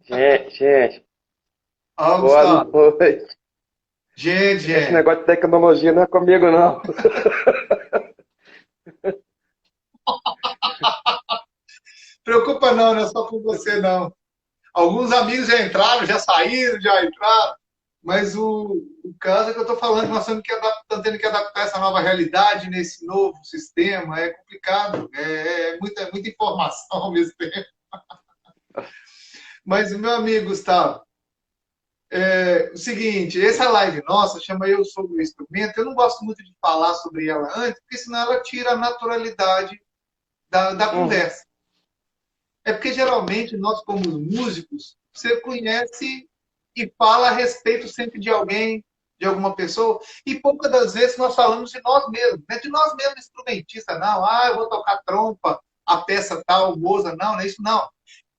Gente, Ó, boa Gustavo. noite. Gente, Esse gente. negócio de tecnologia não é comigo, não. Preocupa não, não é só com você, não. Alguns amigos já entraram, já saíram, já entraram. Mas o caso é que eu estou falando, nós tendo que adaptar essa nova realidade nesse novo sistema. É complicado, é muita informação ao mesmo tempo. Mas, meu amigo Gustavo, é o seguinte, essa live nossa chama Eu Sobre o Instrumento. Eu não gosto muito de falar sobre ela antes, porque senão ela tira a naturalidade da Uhum. conversa. É porque geralmente nós, como músicos, você conhece e fala a respeito sempre de alguém, de alguma pessoa, e poucas das vezes nós falamos de nós mesmos, não é de nós mesmos instrumentistas, não. Ah, eu vou tocar trompa, a peça tal, Moza, não, não é isso, não.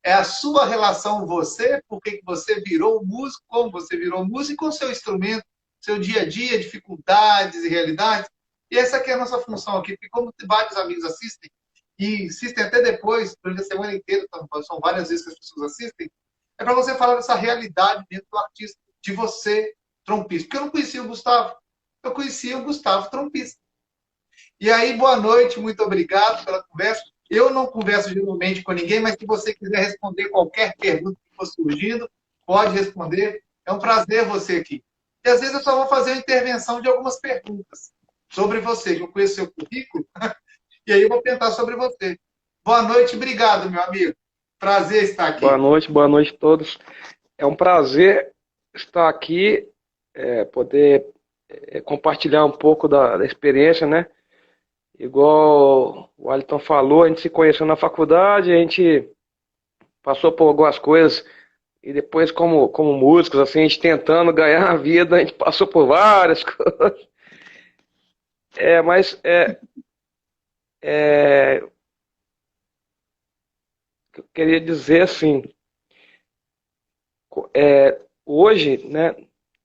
É a sua relação, você, por que você virou músico, como você virou músico, com o seu instrumento, seu dia a dia, dificuldades e realidades. E essa aqui é a nossa função aqui, porque como vários amigos assistem, e assistem até depois, durante a semana inteira, são várias vezes que as pessoas assistem, é para você falar dessa realidade dentro do artista, de você, trompista. Porque eu não conhecia o Gustavo, eu conhecia o Gustavo trompista. E aí, boa noite, muito obrigado pela conversa. Eu não converso geralmente com ninguém, mas se você quiser responder qualquer pergunta que for surgindo, pode responder. É um prazer você aqui. E às vezes eu só vou fazer uma intervenção de algumas perguntas sobre você, que eu conheço seu currículo, e aí eu vou tentar sobre você. Boa noite, obrigado, meu amigo. Prazer estar aqui. Boa noite a todos. É um prazer estar aqui, poder compartilhar um pouco da experiência, né? Igual o Alisson falou, a gente se conheceu na faculdade, a gente passou por algumas coisas e depois, como músicos, assim, a gente tentando ganhar a vida, a gente passou por várias coisas. Mas é, eu queria dizer assim, hoje, né,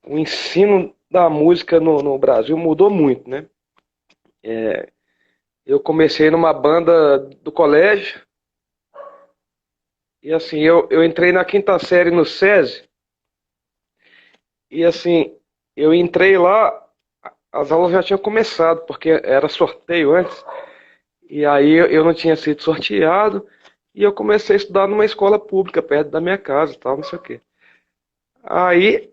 o ensino da música no Brasil mudou muito, né? Eu comecei numa banda do colégio e assim, eu entrei na quinta série no SESI e assim, eu entrei lá, as aulas já tinham começado, porque era sorteio antes, e aí eu não tinha sido sorteado e eu comecei a estudar numa escola pública perto da minha casa e tal, não sei o quê. Aí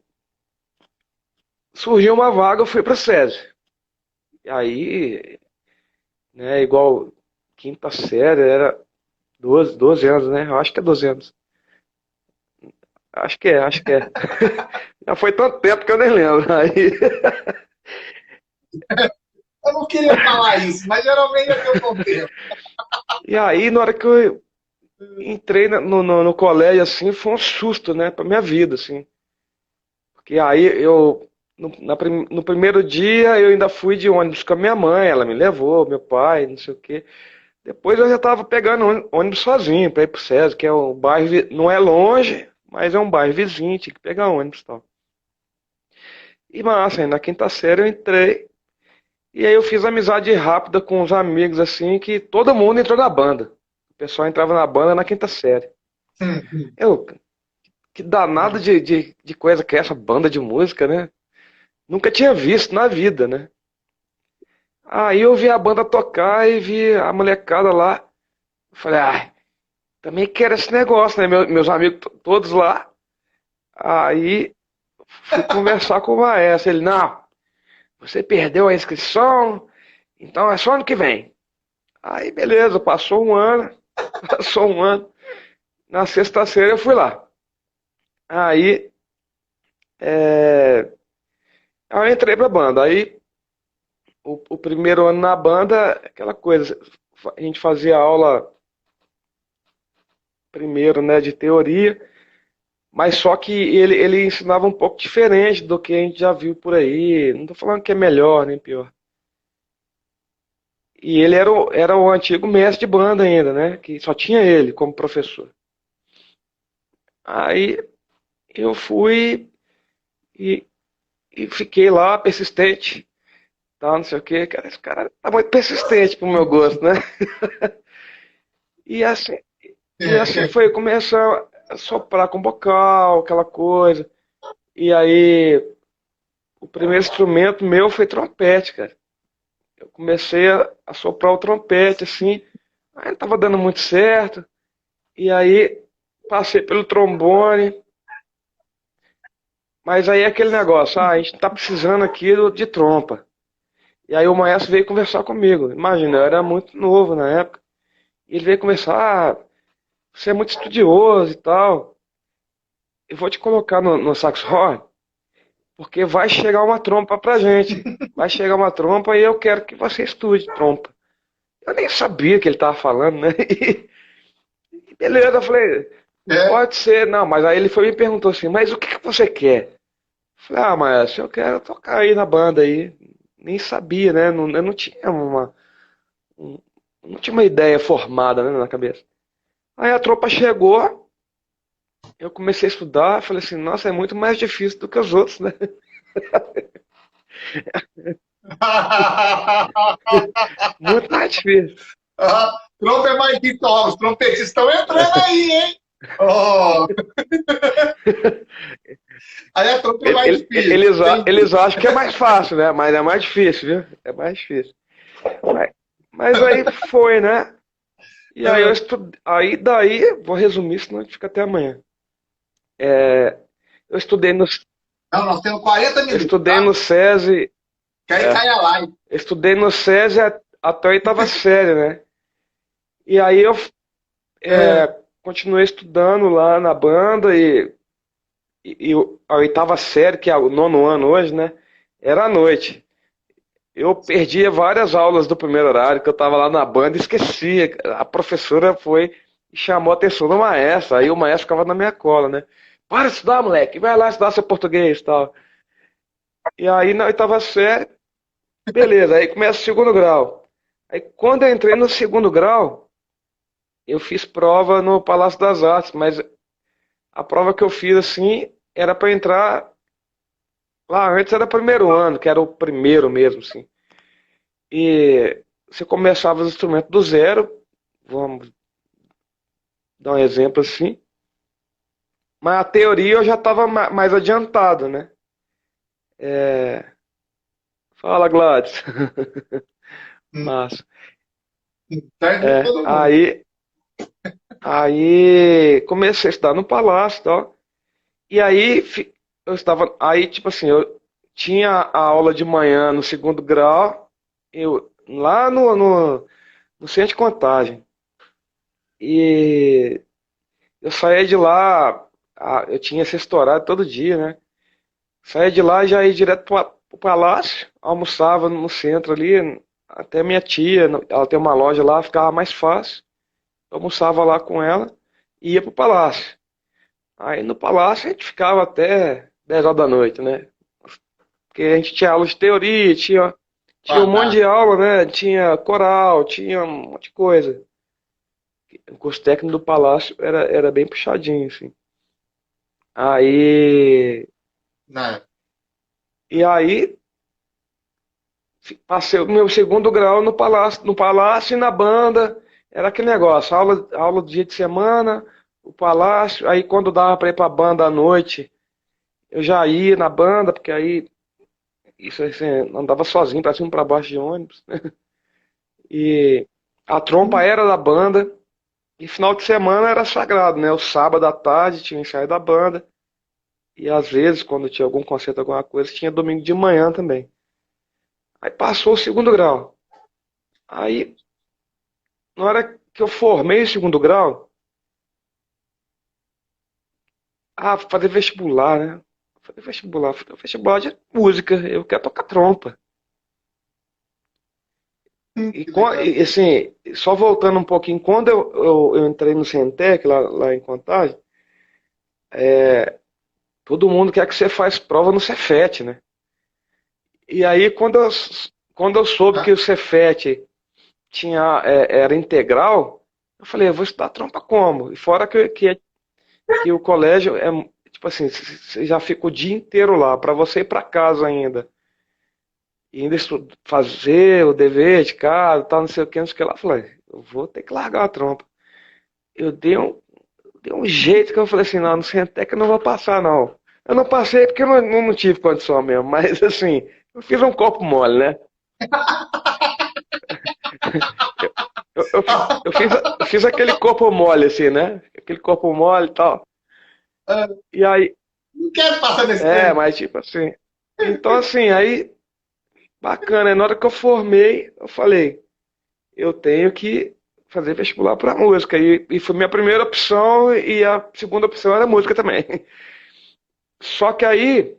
surgiu uma vaga, eu fui para o SESI. E aí, né, igual quinta série, era 12 anos, né? Eu acho que é 12 anos. Acho que é. Já foi tanto tempo que eu nem lembro. Aí, Eu não queria falar isso, mas geralmente é o que eu contemplo. e aí, na hora que eu entrei no colégio, assim, foi um susto, né, pra minha vida, assim. Porque aí no primeiro dia, eu ainda fui de ônibus com a minha mãe, ela me levou, meu pai, não sei o quê. Depois eu já tava pegando ônibus sozinho pra ir pro SESI, que é um bairro, não é longe, mas é um bairro vizinho, tinha que pegar ônibus e tal. E massa, aí na quinta série eu entrei. E aí eu fiz amizade rápida com os amigos, assim, que todo mundo entrou na banda. O pessoal entrava na banda na quinta série. Eu, que danado de coisa que é essa banda de música, né? Nunca tinha visto na vida, né? Aí eu vi a banda tocar e vi a molecada lá. Eu falei, ah, também quero esse negócio, né? Meus amigos todos lá. Aí fui conversar com o maestro. Ele, não, você perdeu a inscrição, então é só ano que vem. Aí beleza, passou um ano, passou um ano. Na sexta-feira eu fui lá. Aí eu entrei pra banda. Aí o primeiro ano na banda, aquela coisa, a gente fazia aula primeiro, né, de teoria, mas só que ele ensinava um pouco diferente do que a gente já viu por aí. Não tô falando que é melhor nem pior. E ele era o antigo mestre de banda ainda, né? Que só tinha ele como professor. Aí eu fui e, e fiquei lá persistente, tal, não sei o quê. Cara, esse cara tá muito persistente pro meu gosto, né? E assim, e assim foi começar. soprar com bocal, aquela coisa. E aí, o primeiro instrumento meu foi trompete, cara. Eu comecei a soprar o trompete, assim, aí não tava dando muito certo. E aí, passei pelo trombone. Mas aí é aquele negócio, a gente tá precisando aqui de trompa. E aí o maestro veio conversar comigo. Imagina, eu era muito novo na época. E ele veio conversar, você é muito estudioso e tal. Eu vou te colocar no saxofone, porque vai chegar uma trompa pra gente. Vai chegar uma trompa e eu quero que você estude trompa. Eu nem sabia que ele tava falando, né? E beleza, eu falei, É. pode ser, não, mas aí ele foi e me perguntou assim, mas o que que você quer? Eu falei, ah, maestro, eu quero tocar aí na banda aí. Nem sabia, né? Não, eu não tinha um- não tinha uma ideia formada, né, na cabeça. Aí a tropa chegou, eu comecei a estudar, falei assim, nossa, é muito mais difícil do que os outros, né? Muito mais difícil. Trompa é mais difícil. Ó, os trompetistas estão entrando aí, hein? Ó, aí a trompa é mais difícil. Eles Entendi. acham que é mais fácil, né? Mas é mais difícil, viu? É mais difícil. Mas, mas aí foi, né? E aí eu Ah, estudei. Aí daí, vou resumir, senão a gente fica até amanhã. É, eu estudei no, não, nós temos 40 eu minutos, estudei tá? no SESI, Que aí é, cai a live. eu estudei no SESI até a oitava série, né? E aí eu É, continuei estudando lá na banda e a oitava série, que é o nono ano hoje, né? Era à noite. Eu perdia várias aulas do primeiro horário, que eu estava lá na banda e esquecia. A professora foi e chamou a atenção do maestro. Aí o maestro ficava na minha cola, né? Para de estudar, moleque, vai lá estudar seu português e tal. E aí na oitava série, beleza, aí começa o segundo grau. Aí quando eu entrei no segundo grau, eu fiz prova no Palácio das Artes, mas a prova que eu fiz assim era para entrar lá antes era primeiro ano, que era o primeiro mesmo, assim. E você começava os instrumentos do zero, vamos dar um exemplo assim. Mas a teoria eu já estava mais adiantado, né? É, fala, Gladys. Massa. serve de todo mundo. Aí comecei a estudar no Palácio e tal. E aí eu estava, aí tipo assim, eu tinha a aula de manhã no segundo grau, eu lá no centro de contagem. E eu saía de lá, eu tinha sexto horário todo dia, né? Saía de lá e já ia direto pro palácio, almoçava no centro ali, até minha tia, ela tem uma loja lá, ficava mais fácil. Eu almoçava lá com ela e ia pro palácio. Aí no palácio a gente ficava até 10 horas da noite, né? Porque a gente tinha aula de teoria, tinha um monte Ah, de aula, né? Tinha coral, tinha um monte de coisa. O curso técnico do palácio era bem puxadinho, assim. Aí. não. E aí passei o meu segundo grau no palácio e na banda. Era aquele negócio, aula do dia de semana, o palácio, aí quando dava para ir pra banda à noite, eu já ia na banda, porque aí isso assim, andava sozinho pra cima e pra baixo de ônibus. E a trompa era da banda, e final de semana era sagrado, né? O sábado à tarde tinha ensaio da banda, e às vezes, quando tinha algum concerto, alguma coisa, tinha domingo de manhã também. Aí passou o segundo grau. Aí na hora que eu formei o segundo grau, fazer vestibular, né? Fazer vestibular de música, eu quero tocar trompa. Que legal. Assim, só voltando um pouquinho, quando eu entrei no Centec, lá em Contagem, todo mundo quer que você faz prova no Cefet, né? E aí, quando eu soube que Ah, o Cefet era integral, eu falei, eu vou estudar trompa como? E fora que o colégio é, tipo assim, você já fica o dia inteiro lá, para você ir para casa ainda. E ainda fazer o dever de casa, tal, não sei o que, não sei o que lá. Eu falei, eu vou ter que largar a trompa. Eu dei um, deu um jeito que eu falei assim, não, no Centec eu não vou passar, não. Eu não passei porque eu não tive condição mesmo, mas assim, eu fiz um copo mole, né? Eu fiz aquele corpo mole, assim, né? Aquele corpo mole e tal. E aí, Não quero passar nesse trem. mas tipo assim. Então, assim, aí, bacana. Aí, na hora que eu formei, eu falei, eu tenho que fazer vestibular para música. E foi minha primeira opção, e a segunda opção era música também. Só que aí,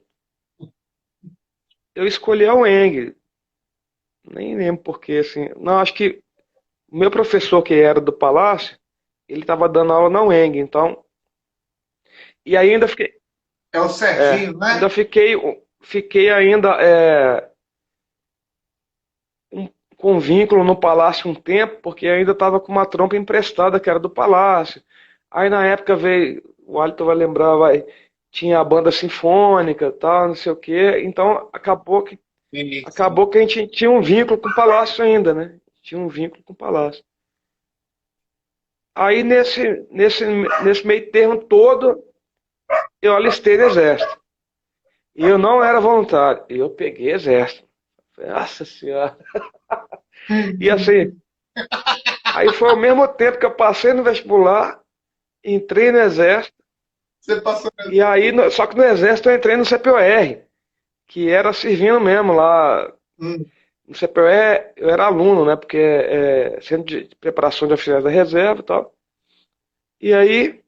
eu escolhi a UENG. Nem lembro porque, assim. Não, acho que o meu professor, que era do Palácio, ele estava dando aula na UENG, então. E aí ainda fiquei. É o Serginho, Ainda né? fiquei ainda um- com vínculo no Palácio um tempo, porque ainda estava com uma trompa emprestada que era do Palácio. Aí na época veio, o Alisson vai lembrar, tinha a banda sinfônica, tal, não sei o quê. Então Isso. acabou que a gente tinha um vínculo com o Palácio ainda, né? Tinha um vínculo com o Palácio. Aí nesse meio termo todo, eu alistei no Exército. E eu não era voluntário. E eu peguei Exército. Nossa Senhora. E assim, aí foi ao mesmo tempo que eu passei no vestibular, entrei no Exército, Você passou. e aí, só que no Exército eu entrei no CPOR, que era servindo mesmo lá. Hum, No CPOR eu era aluno, né? Porque é Centro de Preparação de Oficiais da Reserva e tal. E aí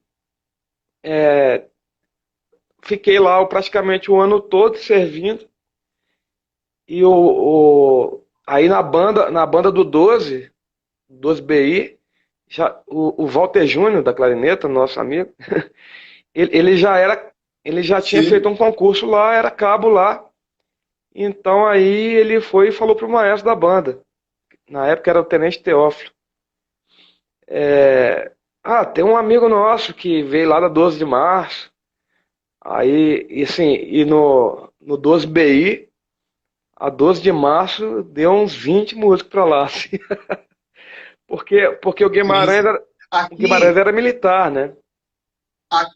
fiquei lá praticamente o ano todo servindo. E aí na banda do 12 BI, o Walter Júnior da clarineta, nosso amigo, ele já era, ele já tinha feito sim. um concurso lá, era cabo lá. Então aí ele foi e falou pro maestro da banda. Na época era o Tenente Teófilo. Tem um amigo nosso que veio lá da 12 de março. Aí, e assim, e no 12 BI, a 12 de março deu uns 20 músicos pra lá, assim. Porque Isso. O Guimarães Aqui, era militar, né? a-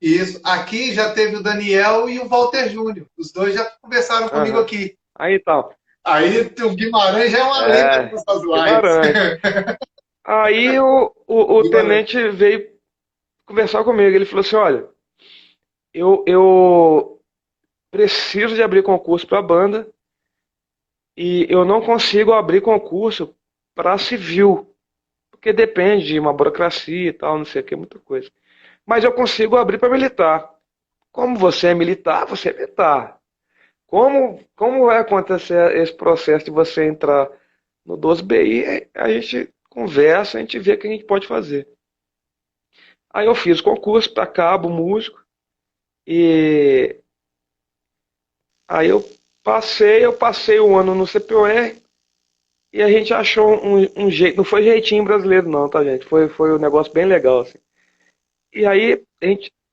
isso. Aqui já teve o Daniel e o Walter Júnior. Os dois já conversaram comigo Aham. aqui. Aí então, Aí o Guimarães já é uma lenda é, nos suas lives. Guimarães. Aí o Guimarães. tenente veio conversar comigo. Ele falou assim: olha, eu preciso de abrir concurso para banda e eu não consigo abrir concurso para civil, porque depende de uma burocracia e tal, não sei o que, muita coisa. Mas eu consigo abrir para militar. Como você é militar, você é militar. Como vai acontecer esse processo de você entrar no 12BI? A gente conversa, a gente vê o que a gente pode fazer. Aí eu fiz concurso para cabo, músico, e aí eu passei um ano no CPOR e a gente achou um jeito, não foi jeitinho brasileiro não, tá gente? Foi um negócio bem legal, assim. E aí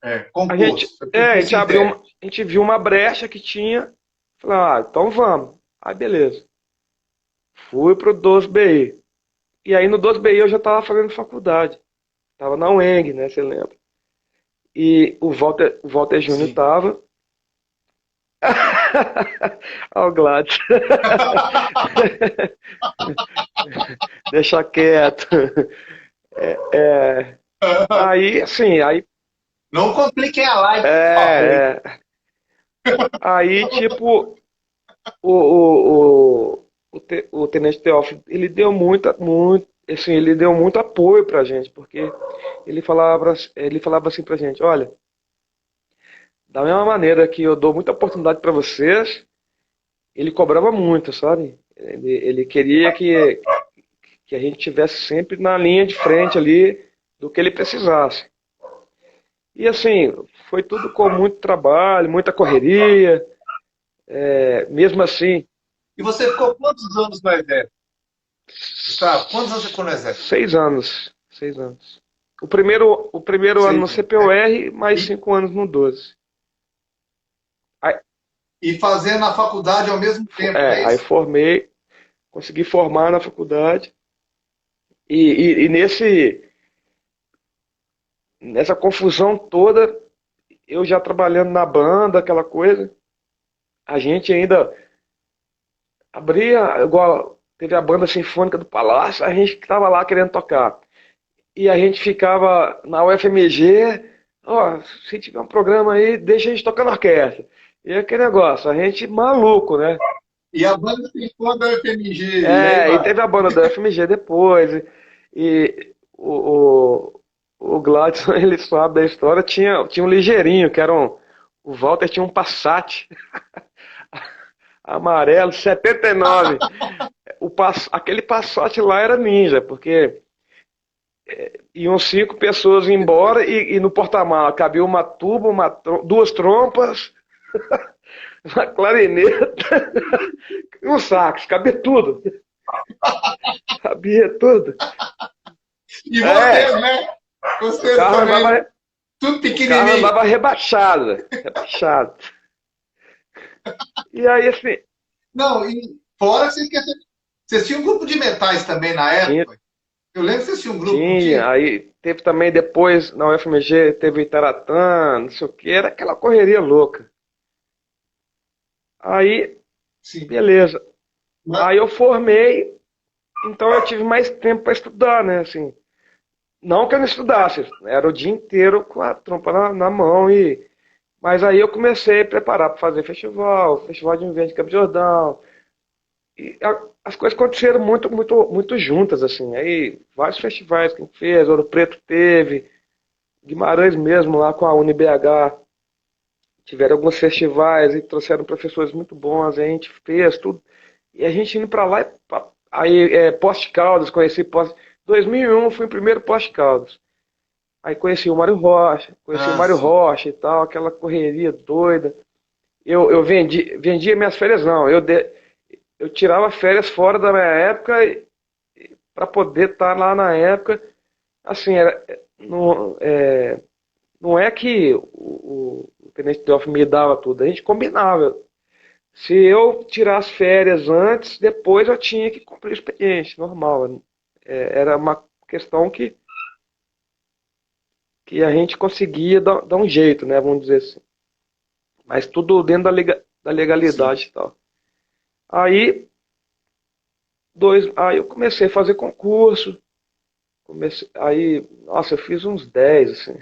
É, a gente, concurso. É a concurso gente abriu interno. a gente viu uma brecha que tinha, falou, então vamos. Aí beleza. Fui pro 12BI. E aí no 12BI eu já estava fazendo faculdade. Tava na UENG, né, você lembra? E o Walter Júnior Sim. tava. Ó, o Gladys. Deixa quieto. É, aí, assim, Não compliquem a live, por favor. é, é, aí, tipo, o, o, o Tenente Teófilo, ele deu muito apoio pra gente, porque ele falava assim pra gente, olha, da mesma maneira que eu dou muita oportunidade pra vocês, ele cobrava muito, sabe? Ele queria que a gente tivesse sempre na linha de frente ali do que ele precisasse. E assim, foi tudo com muito trabalho, muita correria, mesmo assim, E você ficou quantos anos no Exército? Gustavo, quantos anos você ficou no Exército? 6 anos, 6 anos. O primeiro ano no 6 anos, né? CPOR, mais E, 5 anos no 12. Aí, e fazendo a faculdade ao mesmo tempo, não é aí isso? formei, consegui formar na faculdade. E nesse nessa confusão toda, eu já trabalhando na banda, aquela coisa, a gente ainda abria, igual teve a banda sinfônica do Palácio, a gente estava lá querendo tocar. E a gente ficava na UFMG, ó, se tiver um programa aí, deixa a gente tocar na orquestra. E aquele negócio, a gente maluco, né? E a banda tem fã da FMG, e aí É, e vai. teve a banda da UFMG depois, e o Gladson, ele sabe da história, tinha um ligeirinho, o Walter tinha um Passat amarelo, 79. Aquele Passat lá era ninja, porque iam 5 pessoas embora e no porta-mala cabia uma tuba, duas trompas, uma clarineta e um sax, cabia tudo. Cabia tudo. E É, vocês, né? o Vocês carro também, andava, tudo o carro pequenininho. andava rebaixado, rebaixado. E aí, assim, Não, e fora que vocês tinham um grupo de metais também na tinha, época. Eu lembro que vocês tinham um grupo, não tinha, tinha? aí teve também depois, na UFMG, teve Itaratã, não sei o que, era aquela correria louca. Aí, Sim. beleza. Mas, Aí eu formei, então eu tive mais tempo para estudar, né, assim. Não que eu não estudasse, era o dia inteiro com a trompa na mão e mas aí eu comecei a preparar para fazer festival de inverno de Campos do Jordão. E as coisas aconteceram muito, muito, muito juntas, assim. Aí vários festivais que a gente fez, Ouro Preto teve, Guimarães mesmo lá com a UniBH. Tiveram alguns festivais e trouxeram professores muito bons, aí a gente fez tudo. E a gente indo para lá, aí Poste Caldas, conheci Poste. 2001 fui o primeiro Poste Caldas. Aí conheci o ah, Mário sim. Rocha e tal, aquela correria doida. Eu vendia minhas férias, não. Eu tirava férias fora da minha época para poder estar lá na época. Assim, não é que o Tenente Delphi me dava tudo, a gente combinava. Se eu tirasse férias antes, depois eu tinha que cumprir o expediente, normal. Era uma questão que a gente conseguia dar um jeito, né? Vamos dizer assim. Mas tudo dentro da Sim. legalidade e tal. Aí, aí eu comecei a fazer concurso. Aí, nossa, eu fiz uns 10 assim.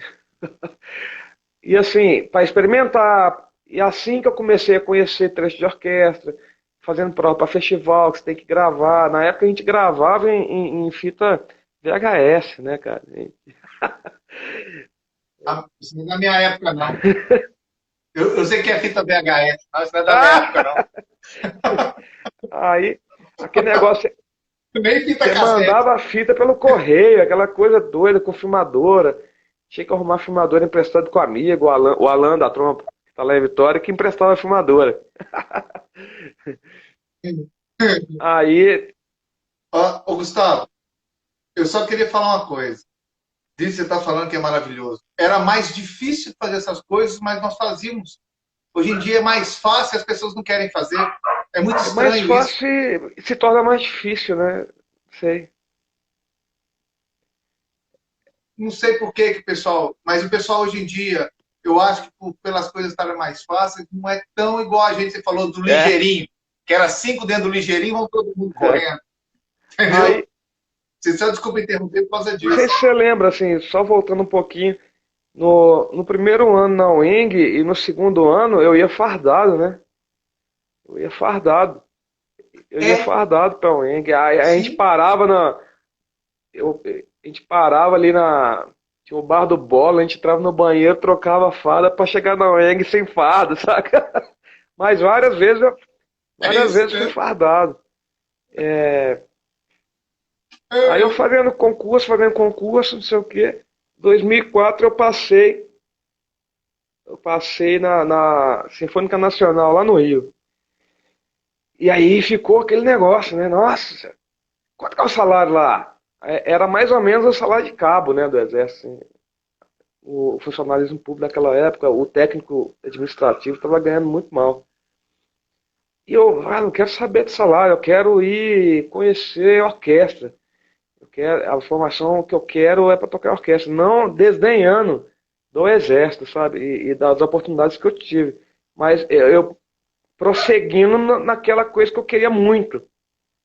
E assim, para experimentar. E assim que eu comecei a conhecer trecho de orquestra, fazendo prova para festival, que você tem que gravar. Na época a gente gravava em fita VHS, né, cara? Ah, isso não é da minha época, não. Eu sei que é fita VHS, mas isso não é da minha época, não. Ah! Aí, aquele negócio, Nem fita você cassete. mandava a fita pelo correio, aquela coisa doida com filmadora. Tinha que arrumar filmadora emprestada com o amigo, o Alan da Trompa, que tá lá em Vitória, que emprestava a filmadora. Aí, Ô, Gustavo, eu só queria falar uma coisa. Disso que você está falando que é maravilhoso. Era mais difícil fazer essas coisas, mas nós fazíamos. Hoje em dia é mais fácil, as pessoas não querem fazer. É muito é mais estranho isso. fácil e se torna mais difícil, né? Sei. Não sei por que o pessoal, mas o pessoal hoje em dia, eu acho que pelas coisas estarem mais fáceis, não é tão igual a gente, você falou do É. ligeirinho, que era 5 dentro do ligeirinho, vão todo mundo correndo. Entendeu? Aí, Você só desculpa interromper por causa não sei disso. se você lembra, assim, só voltando um pouquinho, no primeiro ano na UENG e no segundo ano eu ia fardado, né? Eu ia fardado. Eu ia É, fardado pra UENG. Aí a gente sim. parava a gente parava ali tinha o bar do Bola, a gente entrava no banheiro, trocava a farda pra chegar na UENG sem farda, saca? Mas É várias isso vezes fui mesmo. fardado. Aí eu fazendo concurso, não sei o quê. 2004 eu passei na Sinfônica Nacional lá no Rio. E aí ficou aquele negócio, né? Nossa, quanto que é o salário lá? Era mais ou menos o salário de cabo, né, do Exército, assim. O funcionalismo público naquela época, o técnico administrativo estava ganhando muito mal. E eu, não quero saber de salário, eu quero ir conhecer a orquestra. A formação que eu quero é para tocar orquestra, não desdenhando do exército, sabe? E das oportunidades que eu tive. Mas eu prosseguindo naquela coisa que eu queria muito,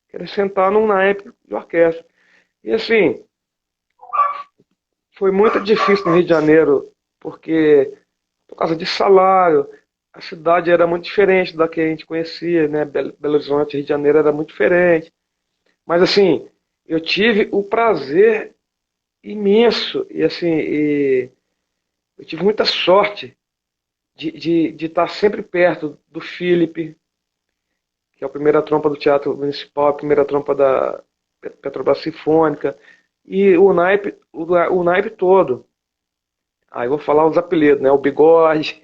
que era sentar num naipe de orquestra. E assim, foi muito difícil no Rio de Janeiro, porque por causa de salário, a cidade era muito diferente da que a gente conhecia, né? Belo Horizonte, Rio de Janeiro era muito diferente. Mas assim, eu tive o prazer imenso e assim, eu tive muita sorte de estar sempre perto do Felipe, que é a primeira trompa do Teatro Municipal, a primeira trompa da Petrobras Sinfônica, e o naipe todo. Aí eu vou falar os apelidos, né? O Bigode,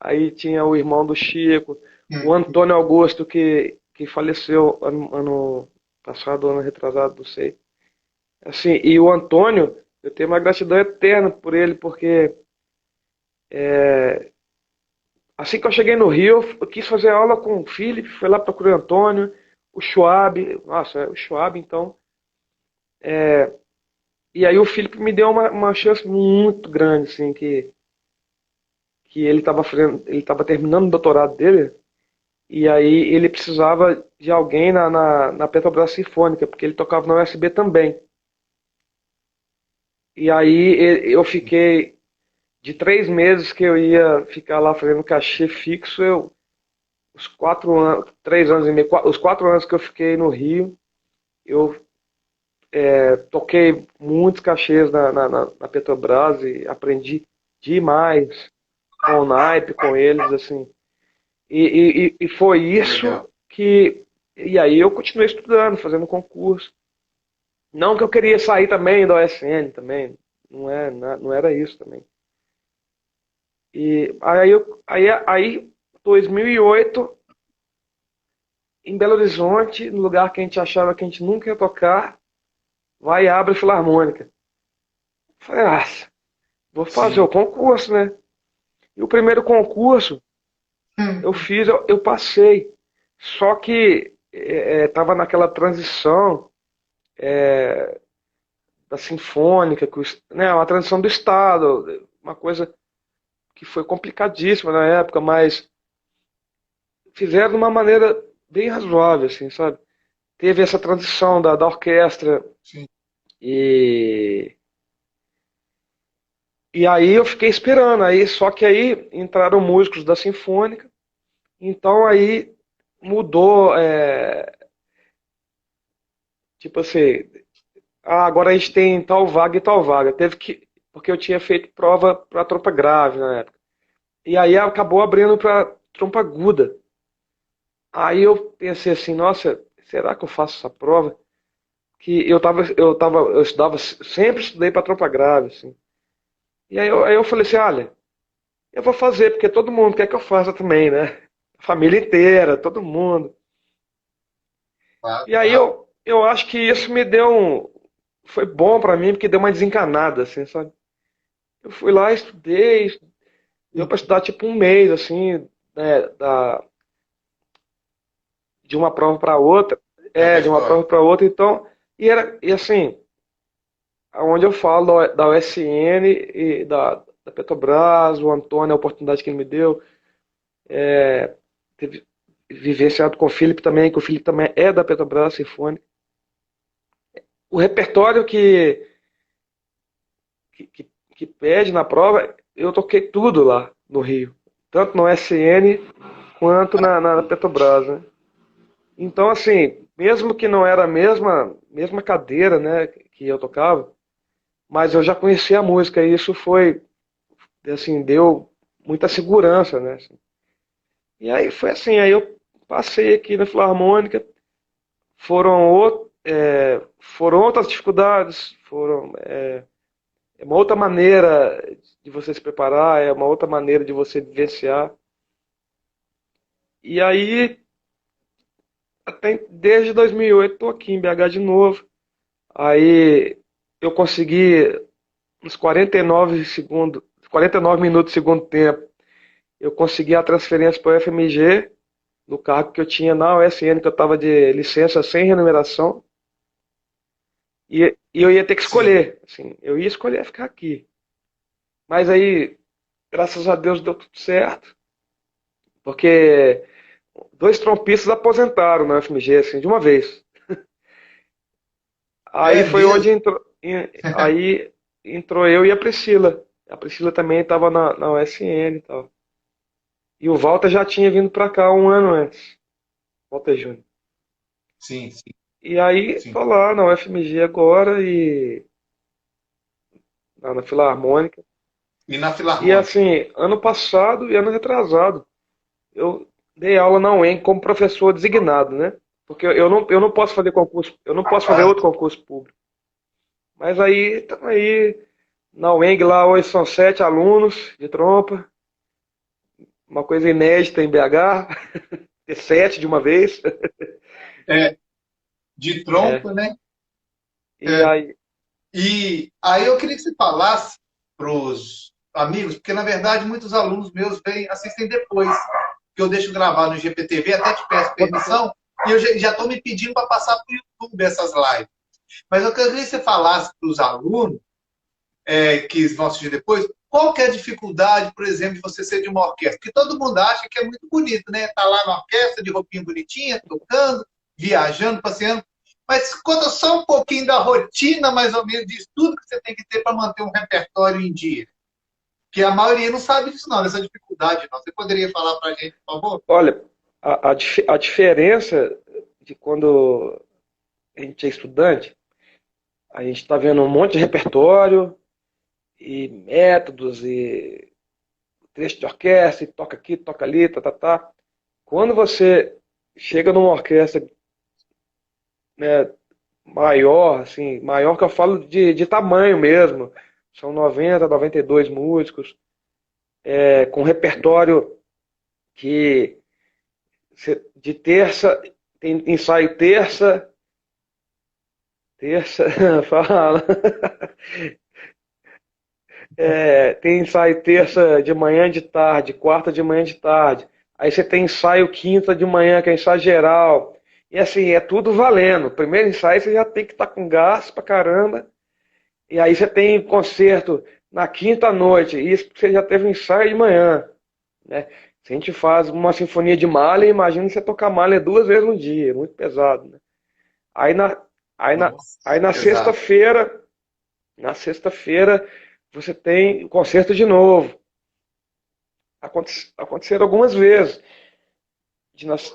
aí tinha o irmão do Chico, o Hum. Antônio Augusto, que faleceu ano passado, ano retrasado, não sei. Assim, e o Antônio, eu tenho uma gratidão eterna por ele, porque assim que eu cheguei no Rio, eu quis fazer aula com o Felipe, fui lá procurar o Antônio, o Schwab, nossa, o Schwab, então. E aí o Felipe me deu uma chance muito grande, assim, que ele estava terminando o doutorado dele, e aí ele precisava de alguém na Petrobras Sinfônica, porque ele tocava na USB também. E aí eu fiquei de 3 meses que eu ia ficar lá fazendo cachê fixo, os 4 anos, 3 anos e meio, os 4 anos que eu fiquei no Rio, eu toquei muitos cachês na Petrobras e aprendi demais com o naipe, com eles, assim. E foi isso Legal. que. E aí eu continuei estudando, fazendo concurso. Não que eu queria sair também da OSN também, não era isso também. E aí 2008, em Belo Horizonte, no lugar que a gente achava que a gente nunca ia tocar, vai e abre a Filarmônica. Falei, ah, vou fazer o Sim. concurso, né? E o primeiro concurso eu Hum. fiz, eu passei. Só que estava naquela transição da Sinfônica, né, uma transição do Estado, uma coisa que foi complicadíssima na época, mas fizeram de uma maneira bem razoável, assim, sabe? Teve essa transição da orquestra Sim. e, e aí eu fiquei esperando, aí, só que aí entraram músicos da Sinfônica, então aí mudou, tipo assim, agora a gente tem tal vaga e tal vaga. Teve que, porque eu tinha feito prova para trompa grave na época. E aí acabou abrindo para trompa aguda. Aí eu pensei assim, nossa, será que eu faço essa prova? Que eu estudava, sempre estudei para trompa grave, assim. E aí eu falei assim, olha, eu vou fazer, porque todo mundo quer que eu faça também, né? A família inteira, todo mundo. Claro, E aí claro. eu acho que isso me deu foi bom para mim, porque deu uma desencanada, assim, sabe? Eu fui lá, estudei, deu Hum. para estudar tipo um mês, assim, né, de uma prova para outra, de uma Repertório. prova para outra, então, e assim, onde eu falo da USN e da Petrobras, o Antônio, a oportunidade que ele me deu, teve vivenciado com o Felipe também, que o Felipe também é da Petrobras Sinfônica. O repertório que pede na prova, eu toquei tudo lá no Rio, tanto no SN quanto na Petrobras, né? Então, assim, mesmo que não era a mesma cadeira, né, que eu tocava, mas eu já conhecia a música e isso foi, assim, deu muita segurança, né? Assim. E aí foi assim, aí eu passei aqui na Filarmônica, foram outras dificuldades, é uma outra maneira de você se preparar, é uma outra maneira de você vivenciar. E aí, até desde 2008, estou aqui em BH de novo. Aí eu consegui uns 49 segundos, 49 minutos do segundo tempo, eu consegui a transferência para o FMG, no cargo que eu tinha na USN, que eu estava de licença sem remuneração. E eu ia ter que sim. escolher, assim, eu ia escolher ficar aqui. Mas aí, graças a Deus, deu tudo certo, porque dois trompistas aposentaram na FMG, assim, de uma vez. Aí É foi mesmo? onde aí entrou eu e a Priscila. A Priscila também estava na USN e tal. E o Walter já tinha vindo para cá um ano antes, Walter Júnior. Sim, sim, E aí sim. tô lá na UFMG agora e lá na Filarmônica. E na E Filarmônica? assim, ano passado e ano retrasado, eu dei aula na UEM como professor designado, né? Porque eu não posso fazer concurso, eu não posso fazer Ah, outro concurso público. Mas aí, estamos aí, na UENG lá hoje são 7 alunos de trompa, uma coisa inédita em BH, ter 7 de uma vez. é, de É, trompa, né? e aí, E aí eu queria que você falasse para os amigos, porque na verdade muitos alunos meus vêm, assistem depois, que eu deixo gravar no IGPTV, até te peço quanto tempo? permissão, e eu já estou me pedindo para passar para o YouTube essas lives. Mas eu queria que você falasse para os alunos que vão assistir depois, qual que é a dificuldade, por exemplo, de você ser de uma orquestra? Porque todo mundo acha que é muito bonito, né? Tá lá na orquestra, de roupinha bonitinha, tocando, viajando, passeando. Mas conta só um pouquinho da rotina, mais ou menos, de tudo que você tem que ter para manter um repertório em dia. Que a maioria não sabe disso, não, dessa dificuldade, não. Você poderia falar para a gente, por favor? Olha, a diferença de quando a gente é estudante, a gente está vendo um monte de repertório e métodos e trecho de orquestra, e toca aqui, toca ali, tá, tá, tá. Quando você chega numa orquestra, né, maior, assim, maior que eu falo de tamanho mesmo, são 92 músicos, com repertório que de terça, tem ensaio terça, fala, tem ensaio terça de manhã de tarde, quarta de manhã de tarde. Aí você tem ensaio quinta de manhã, que é ensaio geral. E assim, é tudo valendo. Primeiro ensaio você já tem que estar com gás pra caramba. E aí você tem concerto na quinta noite. E isso porque você já teve um ensaio de manhã, né? Se a gente faz uma sinfonia de Mahler, imagina você tocar Mahler 2 vezes no dia. Muito pesado, né? Aí na, aí na, Nossa, aí pesado. na sexta-feira, você tem o concerto de novo. Aconteceram algumas vezes.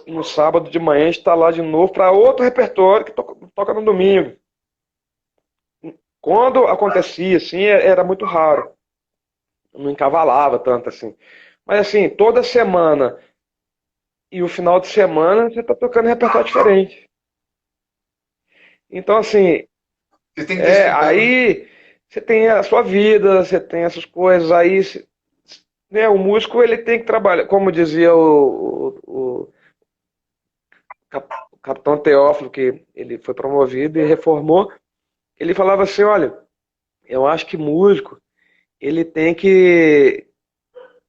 No sábado de manhã a gente está lá de novo para outro repertório que toca no domingo. Quando acontecia assim, era muito raro. Não encavalava tanto assim. Mas assim, toda semana e o final de semana você está tocando repertório diferente. Então, assim, Você tem que estar estudando. aí você tem a sua vida, você tem essas coisas, aí né, o músico ele tem que trabalhar, como dizia o capitão Teófilo, que ele foi promovido e reformou, ele falava assim, olha, eu acho que músico ele tem que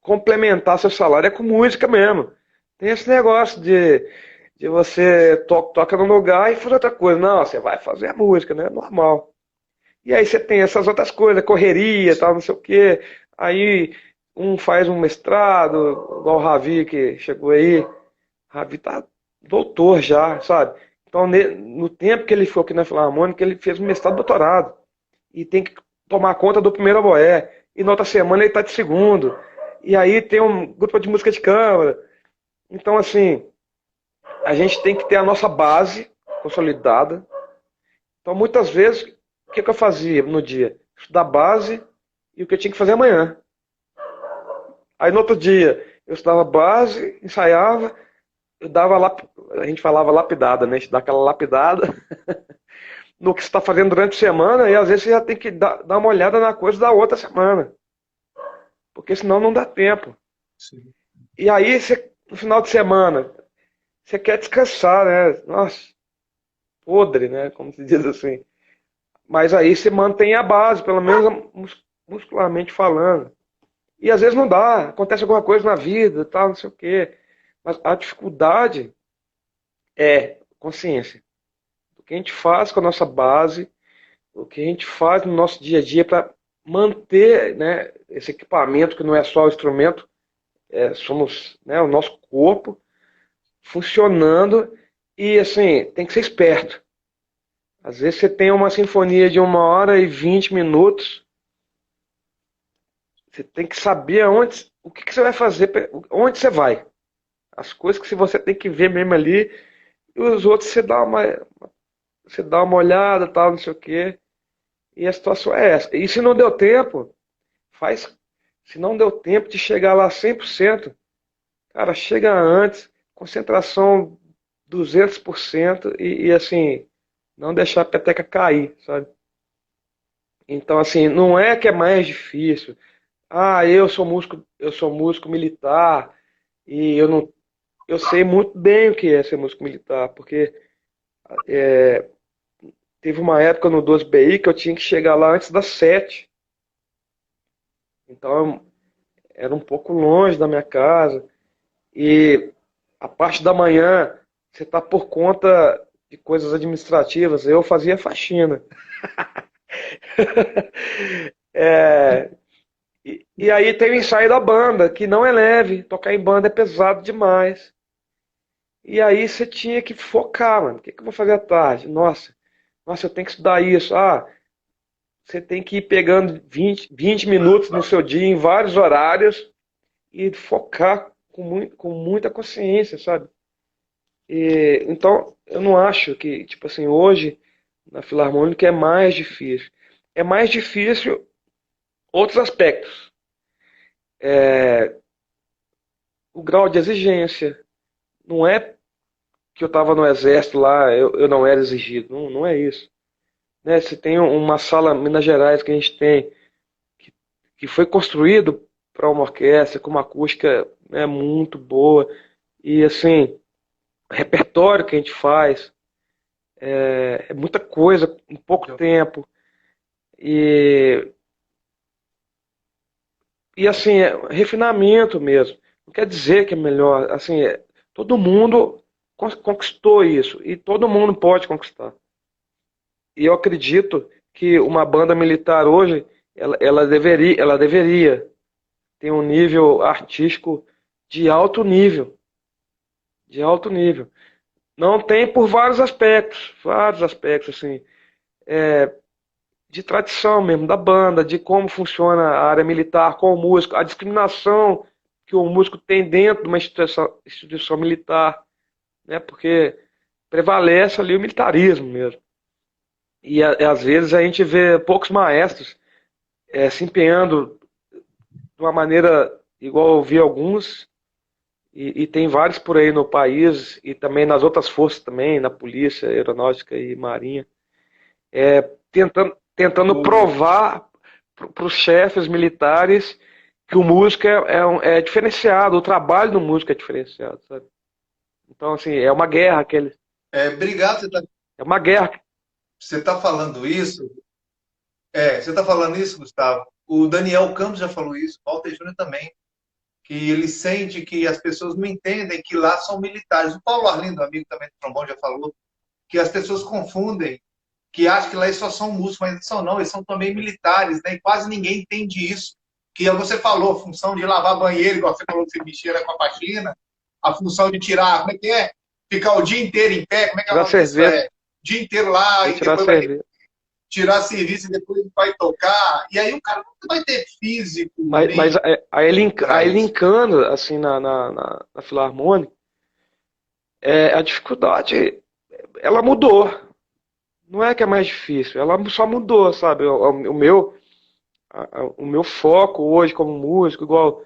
complementar seu salário é com música mesmo. Tem esse negócio de você toca num lugar e faz outra coisa. Não, você vai fazer a música, né? Normal. E aí você tem essas outras coisas, correria, tal, não sei o quê. Aí um faz um mestrado, igual o Ravi que chegou aí. O Ravi tá doutor já, sabe? Então, no tempo que ele ficou aqui na Filarmônica, ele fez um mestrado e doutorado. E tem que tomar conta do primeiro oboé. E na outra semana ele tá de segundo. E aí tem um grupo de música de câmara. Então, assim, a gente tem que ter a nossa base consolidada. Então, muitas vezes, o que eu fazia no dia? Estudar base e o que eu tinha que fazer amanhã. Aí no outro dia, eu estudava base, ensaiava, eu dava a gente falava lapidada, né? A gente dá aquela lapidada no que você está fazendo durante a semana e às vezes você já tem que dar uma olhada na coisa da outra semana, porque senão não dá tempo. Sim. E aí, no final de semana, você quer descansar, né? Nossa, podre, né? Como se diz assim. Mas aí você mantém a base, pelo menos muscularmente falando. E às vezes não dá, acontece alguma coisa na vida, tal, não sei o quê. Mas a dificuldade é consciência. O que a gente faz com a nossa base, o que a gente faz no nosso dia a dia para manter, né, esse equipamento que não é só o instrumento, somos, né, o nosso corpo funcionando e assim, tem que ser esperto. Às vezes você tem uma sinfonia de 1 hora e 20 minutos, você tem que saber aonde, o que você vai fazer, onde você vai. As coisas que você tem que ver mesmo ali, e os outros você dá uma olhada, tal, não sei o quê. E a situação é essa. E se não deu tempo, faz. Se não deu tempo de chegar lá 100%, cara, chega antes, concentração 200% e assim, não deixar a peteca cair, sabe? Então, assim, não é que é mais difícil. Ah, eu sou músico militar e eu não, eu sei muito bem o que é ser músico militar, porque teve uma época no 12BI que eu tinha que chegar lá antes das 7. Então, era um pouco longe da minha casa. E a parte da manhã, você está por conta de coisas administrativas. Eu fazia faxina. É, e aí tem o ensaio da banda, que não é leve. Tocar em banda é pesado demais. E aí você tinha que focar, mano. O que que eu vou fazer à tarde? Nossa, eu tenho que estudar isso. Ah, você tem que ir pegando 20 minutos no seu dia, em vários horários, e focar com muita consciência, sabe? Então, eu não acho que, tipo assim, hoje, na Filarmônica é mais difícil. É mais difícil outros aspectos. O grau de exigência. Não é que eu estava no exército lá, eu não era exigido. Não, não é isso. Né? Se tem uma sala em Minas Gerais que a gente tem, que, que foi construído para uma orquestra, com uma acústica, né, muito boa, e assim, o repertório que a gente faz, é muita coisa, em pouco tempo. E, e assim, refinamento mesmo. Não quer dizer que é melhor. Assim, todo mundo conquistou isso e todo mundo pode conquistar. E eu acredito que uma banda militar hoje, ela deveria ter um nível artístico de alto nível, de alto nível. Não tem por vários aspectos assim, de tradição mesmo da banda, de como funciona a área militar com o músico, a discriminação que o músico tem dentro de uma instituição militar, né? Porque prevalece ali o militarismo mesmo. E às vezes a gente vê poucos maestros se empenhando de uma maneira igual eu vi alguns, e tem vários por aí no país, e também nas outras forças também, na polícia, aeronáutica e marinha, tentando O, provar para os chefes militares que o músico é diferenciado, o trabalho do músico é diferenciado, sabe? Então, assim, é uma guerra obrigado, é uma guerra. você tá falando isso. Você está falando isso, Gustavo. O Daniel Campos já falou isso, o Walter Júnior também, que ele sente que as pessoas não entendem que lá são militares. O Paulo Arlindo, amigo também do trombone, já falou que as pessoas confundem, que acham que lá eles só são músicos, mas eles são não, eles são também militares, né? E quase ninguém entende isso. Que você falou, a função de lavar banheiro, igual você falou que você mexia com a faxina, a função de tirar, como é que é? Ficar o dia inteiro em pé, como é que é o Tirar nome disso? cerveja, O dia inteiro lá tem que e tirar depois vai cerveja. tirar serviço e depois vai tocar. E aí o cara nunca vai ter físico Mas nem para aí isso. linkando, assim, na Filarmônica, a dificuldade, ela mudou. Não é que é mais difícil, ela só mudou, sabe? O meu foco hoje como músico, igual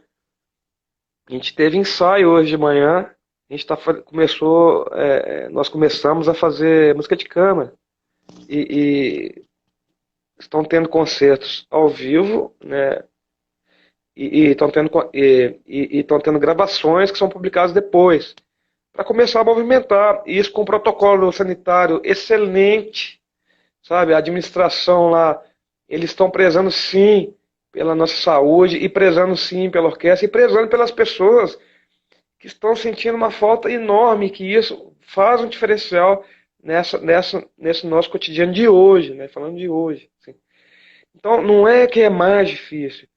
a gente teve ensaio hoje de manhã, a gente nós começamos a fazer música de câmara e estão tendo concertos ao vivo, né? E estão tendo gravações que são publicadas depois, para começar a movimentar. E isso com um protocolo sanitário excelente, sabe? A administração lá, eles estão prezando sim pela nossa saúde, e prezando sim pela orquestra, e prezando pelas pessoas que estão sentindo uma falta enorme, que isso faz um diferencial nesse nosso cotidiano de hoje, né? Falando de hoje, assim. Então, não é que é mais difícil.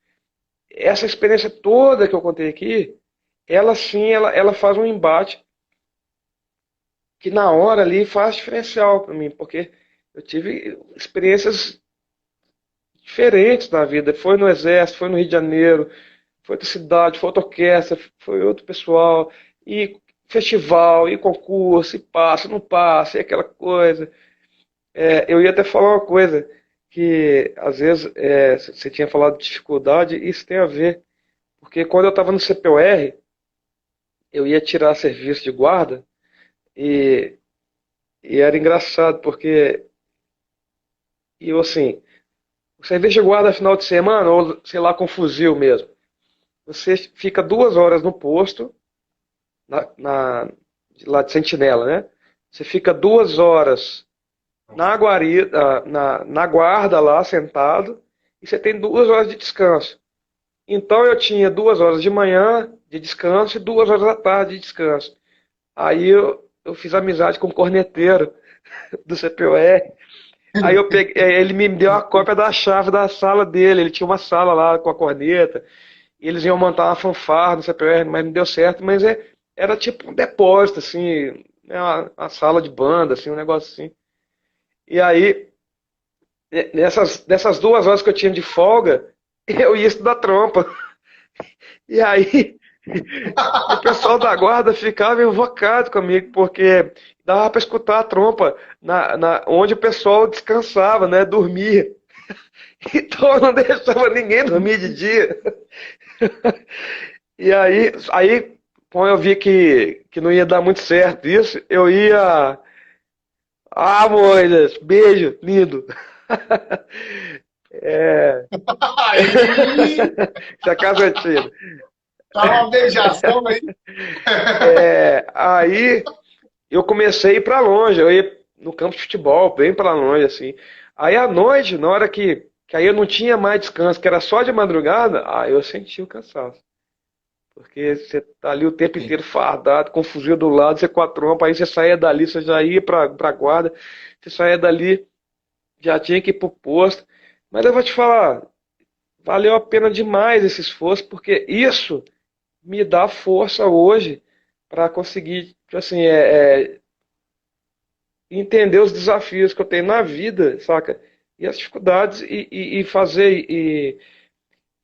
Essa experiência toda que eu contei aqui, ela sim, ela faz um embate que na hora ali faz diferencial para mim, porque eu tive experiências diferentes na vida. Foi no Exército, foi no Rio de Janeiro, foi outra cidade, foi outra orquestra, foi outro pessoal, e festival, e concurso, e passa, não passa, e aquela coisa. Eu ia até falar uma coisa, que às vezes você tinha falado de dificuldade, isso tem a ver, porque quando eu estava no CPOR, eu ia tirar serviço de guarda, e, e era engraçado, porque eu assim, o serviço de guarda final de semana, ou sei lá, com fuzil mesmo, você fica 2 horas no posto, na, na- lá de sentinela, né? Você fica 2 horas na guarida, na guarda lá, sentado, e você tem 2 horas de descanso. Então eu tinha 2 horas de manhã de descanso e 2 horas da tarde de descanso. Aí eu fiz amizade com o corneteiro do CPOR. Aí eu peguei, ele me deu a cópia da chave da sala dele. Ele tinha uma sala lá com a corneta. E eles iam montar uma fanfarra no CPR, mas não deu certo. Mas era tipo um depósito, assim, né, uma sala de banda, assim, um negócio assim. E aí, nessas 2 horas que eu tinha de folga, eu ia estudar trompa. E aí, o pessoal da guarda ficava invocado comigo, porque dava para escutar a trompa onde o pessoal descansava, né? Dormia. Então eu não deixava ninguém dormir de dia. E aí quando eu vi que não ia dar muito certo isso, eu ia. Ah, Moisés, beijo, lindo. É... Aí, Se a casa é tira. tá uma beijação aí. Aí eu comecei a ir para longe, eu ia no campo de futebol, bem para longe, assim. Aí à noite, na hora que aí eu não tinha mais descanso, que era só de madrugada, aí eu senti o cansaço. Porque você tá ali o tempo inteiro fardado, com o fuzil do lado, você com a trompa, aí você saía dali, você já ia pra guarda, você saía dali, já tinha que ir pro posto. Mas eu vou te falar, valeu a pena demais esse esforço, porque isso me dá força hoje para conseguir, tipo assim, entender os desafios que eu tenho na vida, saca? E as dificuldades e fazer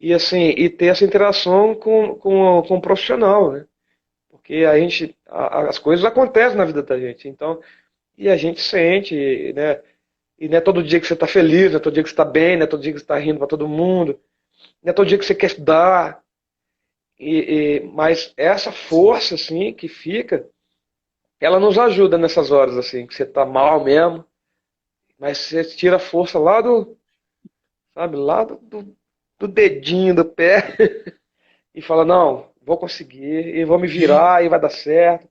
e assim e ter essa interação com o profissional, né? Porque as coisas acontecem na vida da gente, então e a gente sente, né? E não é todo dia que você está feliz, não é todo dia que você está bem, não é todo dia que você está rindo para todo mundo, não é todo dia que você quer estudar, mas essa força assim que fica, ela nos ajuda nessas horas assim que você está mal mesmo. Mas você tira a força lá sabe, lá do dedinho do pé e fala, não, vou conseguir, e vou me E virar, e vai dar certo.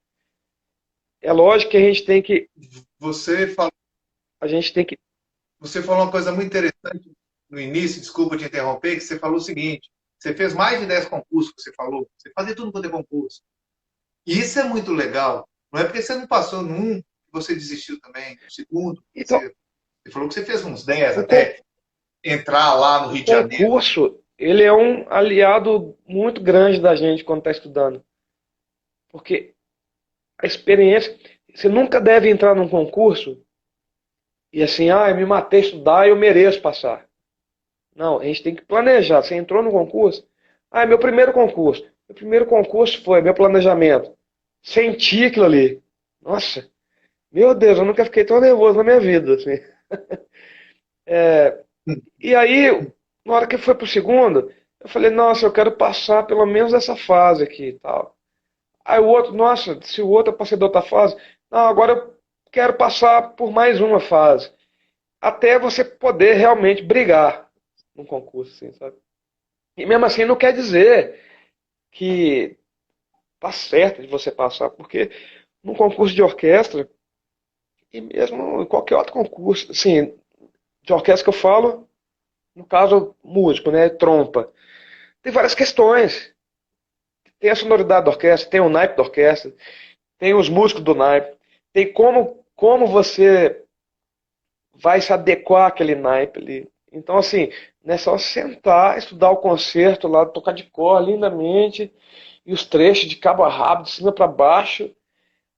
É lógico que você falou, a gente tem que, você falou uma coisa muito interessante no início, desculpa te interromper, que você falou o seguinte: você fez mais de 10 concursos, que você falou, você fazia tudo quanto é concurso. E isso é muito legal. Não é porque você não passou num que você desistiu também, no segundo, então, você falou que você fez uns 10 o, con- até entrar lá no o Rio de Janeiro. concurso, ele é um aliado muito grande da gente quando está estudando, porque a experiência, você nunca deve entrar num concurso e assim, eu me matei a estudar e eu mereço passar. Não, a gente tem que planejar. Você entrou no concurso? É meu primeiro concurso. Meu primeiro concurso foi meu planejamento. Senti aquilo ali. Nossa, meu Deus, eu nunca fiquei tão nervoso na minha vida, assim. E aí, na hora que foi pro segundo, eu falei, nossa, eu quero passar pelo menos essa fase aqui e tal. Aí o outro, nossa, se o outro eu passei da outra fase, não, agora eu quero passar por mais uma fase. Até você poder realmente brigar num concurso, assim, sabe? E mesmo assim não quer dizer que tá certo de você passar, porque num concurso de orquestra, e mesmo em qualquer outro concurso, assim, de orquestra que eu falo, no caso músico, né, trompa, tem várias questões. Tem a sonoridade da orquestra, tem o naipe da orquestra, tem os músicos do naipe, tem como como você vai se adequar àquele naipe ali. Então, assim, não é só sentar, estudar o concerto lá, tocar de cor lindamente, e os trechos de cabo a rabo, de cima para baixo,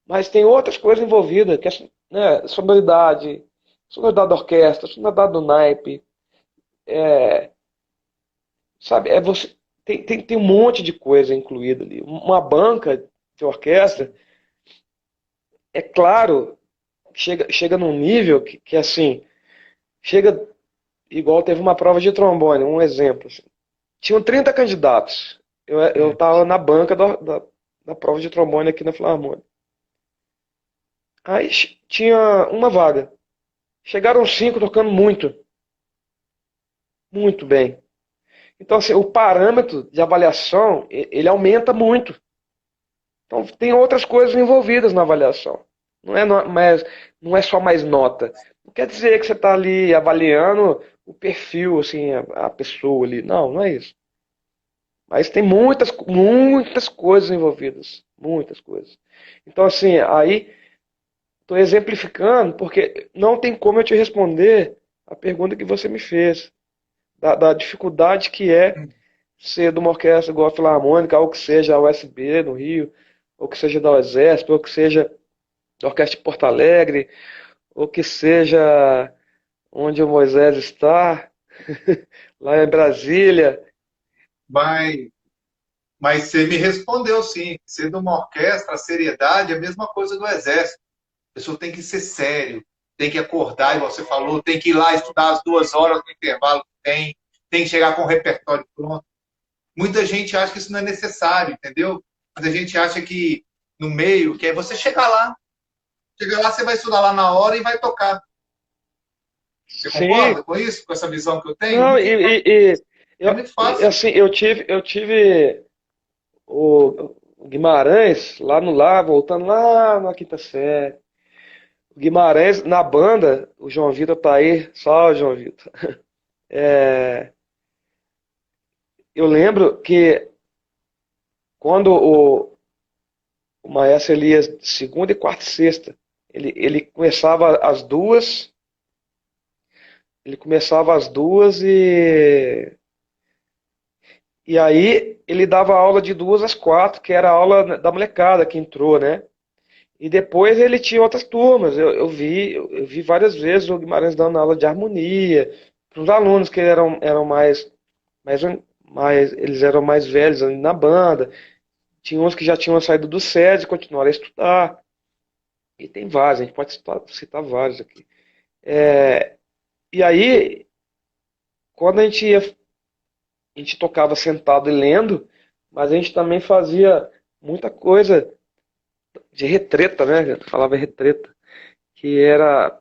mas tem outras coisas envolvidas, que é, né, sonoridade da orquestra, sonoridade do naipe, sabe? É você, tem um monte de coisa incluída ali. Uma banca de orquestra, é claro, chega num nível que assim, chega igual teve uma prova de trombone, um exemplo. Assim. Tinham 30 candidatos. Eu Hum. estava na banca da prova de trombone aqui na Filarmônica. Aí tinha uma vaga. Chegaram cinco tocando muito, muito bem. Então, assim, o parâmetro de avaliação, ele aumenta muito. Então, tem outras coisas envolvidas na avaliação. Não é só mais nota. Não quer dizer que você está ali avaliando o perfil, assim, a pessoa ali. Não, não é isso. Mas tem muitas coisas envolvidas. Muitas coisas. Então, assim, aí estou exemplificando porque não tem como eu te responder a pergunta que você me fez. Da dificuldade que é ser de uma orquestra igual a Filarmônica, ou que seja a USB no Rio, ou que seja da Exército, ou que seja da Orquestra de Porto Alegre, ou que seja onde o Moisés está, lá em Brasília. Mas, mas você me respondeu sim. Ser de uma orquestra, a seriedade é a mesma coisa do exército. A pessoa tem que ser sério, tem que acordar, igual você falou, tem que ir lá estudar as 2 horas no intervalo que tem que chegar com o repertório pronto. Muita gente acha que isso não é necessário, entendeu? Mas a gente acha que no meio, que é você chegar lá, você vai estudar lá na hora e vai tocar. Você Sim, concorda com isso? Com essa visão que eu tenho? não, É muito fácil. assim, eu tive o Guimarães lá, voltando lá na quinta série. O Guimarães, na banda, o João Vitor tá aí, salve, João Vitor. É, eu lembro que quando o maestro ele ia segunda e quarta e sexta, ele começava às duas, ele começava às duas e aí ele dava aula de 2 às 4, que era a aula da molecada que entrou, né? E depois ele tinha outras turmas. Eu vi várias vezes o Guimarães dando aula de harmonia para os alunos que eram mais, eles eram mais velhos ali na banda. Tinha uns que já tinham saído do SESI e continuaram a estudar. E tem vários, a gente pode citar vários aqui. E aí, quando a gente tocava sentado e lendo, mas a gente também fazia muita coisa de retreta, né? Eu falava retreta, que era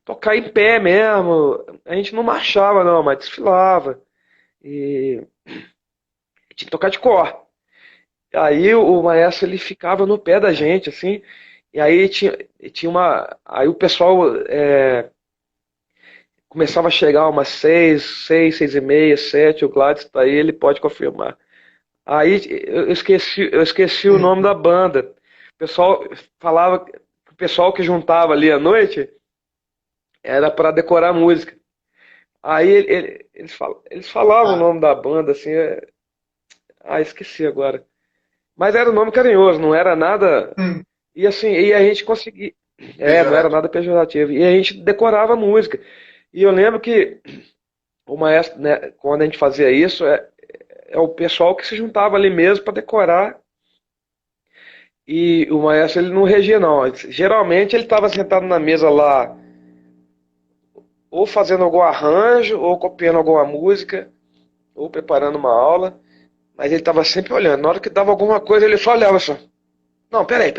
tocar em pé mesmo. A gente não marchava, não, mas desfilava. E tinha que tocar de cor. Aí o maestro ele ficava no pé da gente, assim, e aí tinha uma. Aí o pessoal começava a chegar umas 6, 6 e meia, 7, o Gladys tá aí, ele pode confirmar. Aí eu esqueci o nome da banda. O pessoal falava, o pessoal que juntava ali à noite era para decorar a música. Aí eles falavam o Ah, nome da banda, assim, esqueci agora. Mas era um nome carinhoso, não era nada. hum, E assim, e a gente conseguia. Não era pejorativo. nada pejorativo. E a gente decorava a música. E eu lembro que o maestro, né, quando a gente fazia isso, é o pessoal que se juntava ali mesmo para decorar. E o maestro ele não regia, não. Geralmente ele estava sentado na mesa lá, ou fazendo algum arranjo, ou copiando alguma música, ou preparando uma aula. Mas ele estava sempre olhando. Na hora que dava alguma coisa, ele só olhava só. Não, peraí.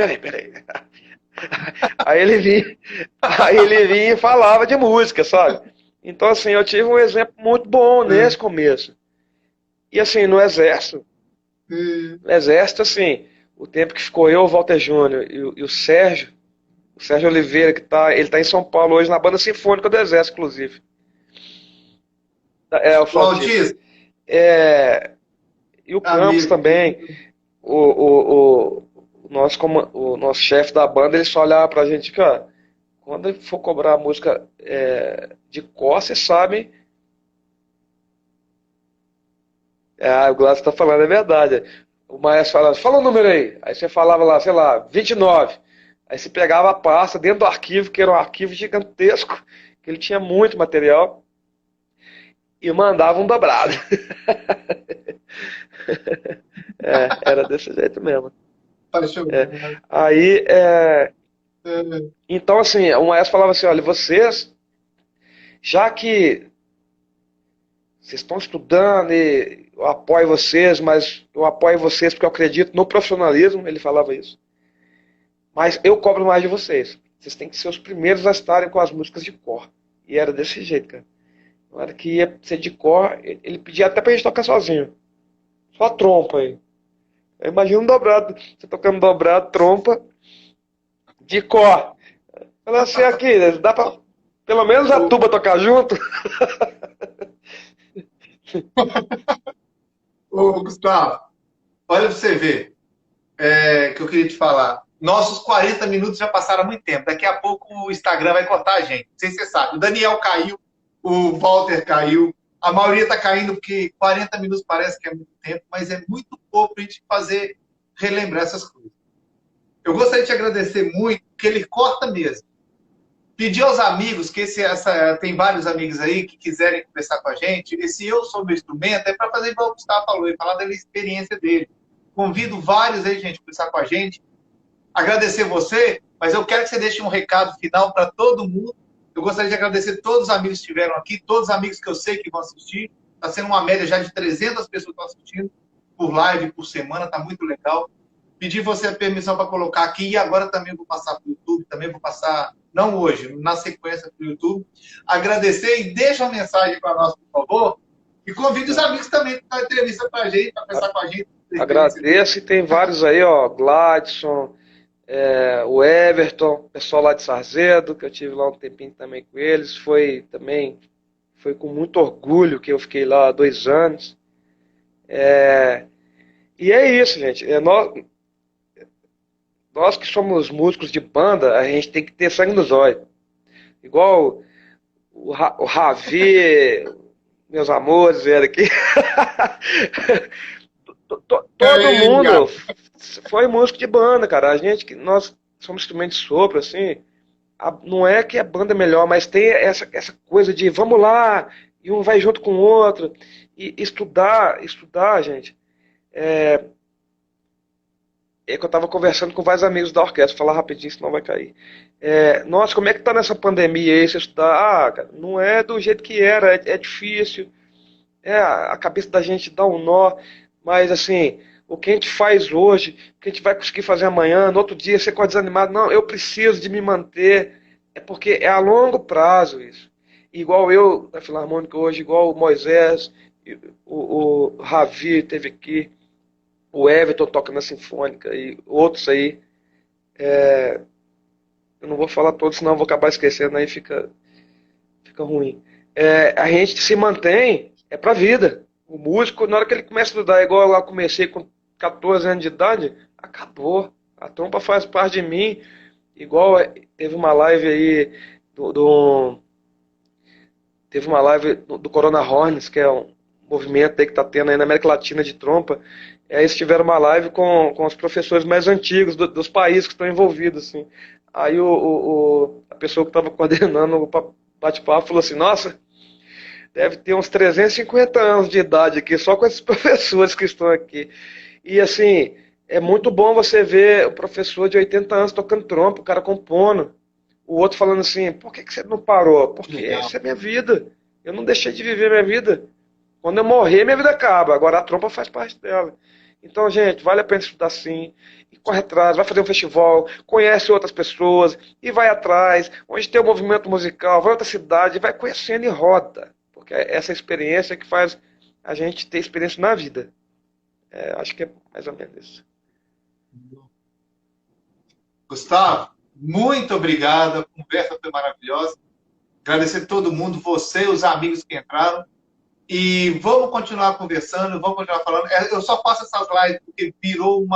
Aí ele vinha, aí ele vinha e falava de música, sabe? Então, assim, eu tive um exemplo muito bom nesse Hum, começo. E assim, hum. no exército, assim, o tempo que ficou eu, o Walter Júnior e o Sérgio Oliveira, ele tá em São Paulo hoje na banda sinfônica do exército, inclusive. É, o flautista. Flautista, É, e o Campos amigo. também, o nosso chefe da banda, ele só olhava pra gente, cara, quando for cobrar a música de cor, você sabe. O Glaucio tá falando, é verdade. O maestro falava, fala o número aí. Aí você falava lá, sei lá, 29. Aí você pegava a pasta dentro do arquivo, que era um arquivo gigantesco, que ele tinha muito material, e mandava um dobrado. Era desse jeito mesmo. É. Apaixonado. Aí, É, então assim, o maestro falava assim, olha, vocês, já que vocês estão estudando e eu apoio vocês, mas eu apoio vocês porque eu acredito no profissionalismo, ele falava isso. Mas eu cobro mais de vocês. Vocês têm que ser os primeiros a estarem com as músicas de cor. E era desse jeito, cara. Na hora que ia ser de cor, ele pedia até pra gente tocar sozinho. Só trompa aí. Imagina um dobrado. Você tocando dobrado, trompa, de cor. Falei assim, aqui, dá pra pelo menos a tuba tocar junto? ô, Gustavo, olha pra você ver, que eu queria te falar. Nossos 40 minutos já passaram há muito tempo. Daqui a pouco o Instagram vai cortar a gente. Não sei se você sabe. O Daniel caiu, o Walter caiu. A maioria está caindo porque 40 minutos parece que é muito tempo, mas é muito pouco para a gente fazer relembrar essas coisas. Eu gostaria de te agradecer muito, porque ele corta mesmo. Pedir aos amigos, que tem vários amigos aí que quiserem conversar com a gente, esse Eu Sou Meu Instrumento é para fazer igual o Gustavo falou, e falar da experiência dele. Convido vários aí, gente, a conversar com a gente. Agradecer você, mas eu quero que você deixe um recado final para todo mundo. Eu gostaria de agradecer todos os amigos que estiveram aqui, todos os amigos que eu sei que vão assistir. Está sendo uma média já de 300 pessoas que estão assistindo por live, por semana, está muito legal. Pedir você a permissão para colocar aqui e agora também vou passar para o YouTube, também vou passar, não hoje, na sequência para o YouTube. Agradecer e deixa uma mensagem para nós, por favor. E convide os amigos também para dar entrevista para a gente, para conversar com a gente. Agradeço e tem vários aí, ó, Gladson, o Everton, pessoal lá de Sarzedo, que eu tive lá um tempinho também com eles, foi com muito orgulho que eu fiquei lá há 2 anos. E é isso, gente. Nós que somos músicos de banda, a gente tem que ter sangue nos olhos. Igual o Ravi, meus amores, vieram aqui. Todo mundo foi músico de banda, cara. Nós somos instrumentos de sopro, assim. Não é que a banda é melhor, mas tem essa coisa de vamos lá, e um vai junto com o outro. E estudar, gente. É que eu estava conversando com vários amigos da orquestra, falar rapidinho, senão vai cair. Nossa, como é que tá nessa pandemia aí, você estudar? Cara, não é do jeito que era, é difícil. A cabeça da gente dá um nó, mas assim, o que a gente faz hoje, o que a gente vai conseguir fazer amanhã, no outro dia você acorda desanimado, não, eu preciso de me manter, porque é a longo prazo isso. Igual eu, na Filarmônica hoje, igual o Moisés, o Ravi teve aqui, o Everton toca na Sinfônica e outros aí. Eu não vou falar todos, senão eu vou acabar esquecendo, aí fica ruim. A gente se mantém, pra vida. O músico, na hora que ele começa a estudar, igual eu comecei com 14 anos de idade, acabou. A trompa faz parte de mim. Igual teve uma live aí teve uma live do Corona Horns, que é um movimento aí que está tendo aí na América Latina de trompa. Aí eles tiveram uma live com os professores mais antigos dos países que estão envolvidos, assim. Aí a pessoa que estava coordenando o bate-papo falou assim, nossa, deve ter uns 350 anos de idade aqui, só com esses professores que estão aqui. E assim, é muito bom você ver o professor de 80 anos tocando trompa, o cara compondo. O outro falando assim, por que você não parou? Porque essa é minha vida. Eu não deixei de viver minha vida. Quando eu morrer, minha vida acaba. Agora a trompa faz parte dela. Então, gente, vale a pena estudar sim. E corre atrás, vai fazer um festival, conhece outras pessoas e vai atrás. Onde tem um movimento musical, vai a outra cidade, vai conhecendo e roda. Porque é essa experiência que faz a gente ter experiência na vida. Acho que é mais ou menos isso. Gustavo, muito obrigado. A conversa foi maravilhosa. Agradecer a todo mundo, você e os amigos que entraram. E vamos continuar conversando, vamos continuar falando. Eu só faço essas lives porque virou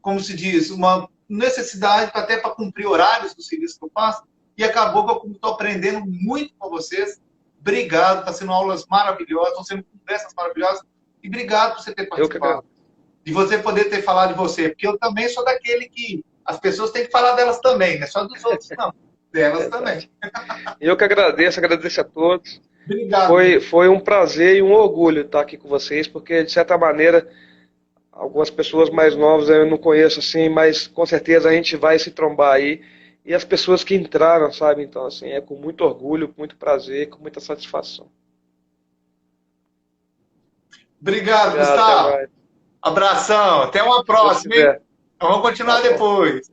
como se diz, um necessidade, até para cumprir horários do serviço que eu faço, e acabou que eu estou aprendendo muito com vocês. Obrigado, está sendo aulas maravilhosas, estão sendo conversas maravilhosas, e obrigado por você ter Eu que participado. agradeço. De você poder ter falado de você, porque eu também sou daquele que as pessoas têm que falar delas também, não é só dos outros, não. Delas também. Eu que agradeço a todos. Obrigado. Foi um prazer e um orgulho estar aqui com vocês, porque, de certa maneira, algumas pessoas mais novas eu não conheço assim, mas com certeza a gente vai se trombar aí. E as pessoas que entraram, sabe? Então, assim, é com muito orgulho, com muito prazer, com muita satisfação. Obrigado, Obrigado, até Gustavo. mais. Abração. Até uma Se Deus próxima, hein? quiser. Vamos continuar Tá bom. depois.